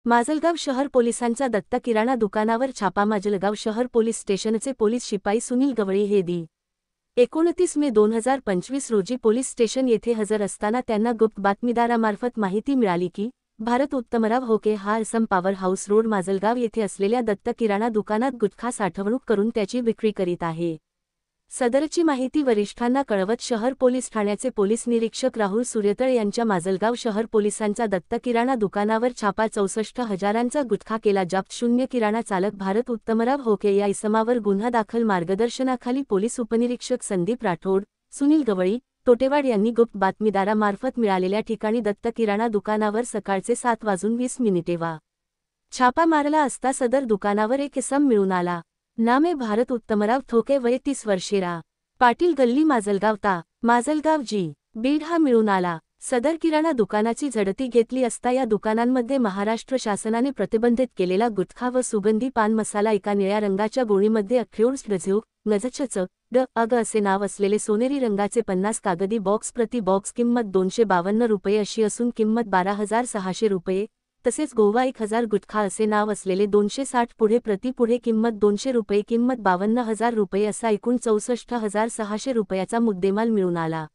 माजलगाव शहर पोलिसांचा दत्त किराणा दुकानावर छापा. माजलगाव शहर पोलीस स्टेशनचे पोलीस शिपाई सुनील गवळी हे दि. 29 मे 2025 रोजी पोलीस स्टेशन येथे हजर असताना त्यांना गुप्त बातमीदारामार्फत माहिती मिळाली की भारत उत्तमराव होके हा Assam power house road Majalgaon येथे असलेल्या दत्त किराणा दुकानात गुटखा साठवणूक करून त्याची विक्री करीत आहे. सदरची माहिती वरिष्ठांना कळवत शहर पोलीस ठाण्याचे पोलीस निरीक्षक राहुल सूर्यतळ यांच्या माजलगाव शहर पोलिसांचा दत्त किराणा दुकानावर छापा. 64,000चा गुटखा केला जप्त. 0 किराणा चालक भारत उत्तमराव होके या इसमावर गुन्हा दाखल. मार्गदर्शनाखाली पोलीस उपनिरीक्षक संदीप राठोड, सुनील गवळी, टोटेवाड यांनी गुप्त बातमीदारामार्फत मिळालेल्या ठिकाणी दत्त किराणा दुकानावर सकाळचे 7:20 वा छापा मारला असता सदर दुकानावर एक इसम मिळून आला. नामे भारत उत्तमराव ठोके, वय 30 वर्षे, रा. पाटील, गल्ली माजलगाव ता. माजलगाव जी. बीड हा मिळून आला. सदर किराणा दुकानाची झडती घेतली असता या दुकानांमध्ये महाराष्ट्र शासनाने प्रतिबंधित केलेला गुटखा व सुगंधी पान मसाला एका निळ्या रंगाच्या गोणीमध्ये अख्योर्स डझ्यू नझचच ड अग असे नाव असलेले सोनेरी रंगाचे 50 कागदी बॉक्स, प्रति बॉक्स किंमत 252 रुपये अशी असून किंमत 12,600 रुपये, तसेच गोवा 1000 गुटखा असे नाव असलेले 260 पुढे, प्रति पुढे किंमत 200 रुपये, किंमत 52,000 रुपये असा एकूण 64,600 रुपयाचा मुद्देमाल मिळून आला.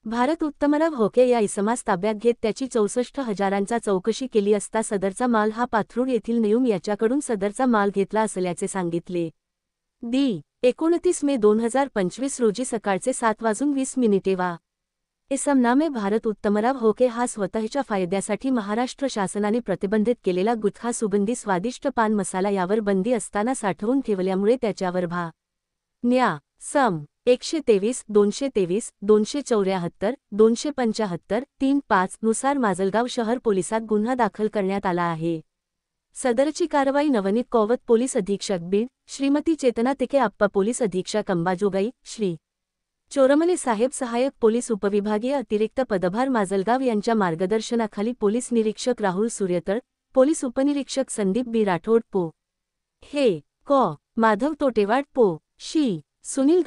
भारत उत्तमराव होके या इसमास ताब्यात घेत त्याची 64,000चा चौकशी केली असता सदरचा माल हा पाथरूड येथील नेऊन याच्याकडून सदरचा माल घेतला असल्याचे सांगितले. दि. 29 मे 2025 रोजी सकाळचे 7:20 वा इसम नामे भारत उत्तमराव होके हा स्वतःच्या फायद्यासाठी महाराष्ट्र शासनाने प्रतिबंधित केलेला गुटखा, सुगंधी स्वादिष्ट पान मसाला यावर बंदी असताना साठवून ठेवल्यामुळे त्याच्यावर भा. न्या. सम. 123, 223, 274, 275, 35 नुसार माजलगाव शहर पोलिसात गुन्हा दाखल करण्यात आला आहे. सदरची कारवाई नवनीत कौवत, पोलीस अधीक्षक बीड, श्रीमती चेतना तिके आप्पा, पोलीस अधीक्षक अंबाजोगाई, श्री. चोरमले साहेब, सहाय्यक पोलीस उपविभागीय अतिरिक्त पदभार माजलगाव यांच्या मार्गदर्शनाखाली पोलीस निरीक्षक राहुल सूर्यतळ, पोलीस उपनिरीक्षक संदीप बी राठोड, पो. हे. कॉ. माधव, टोटेवाड, पो. शी. सुनील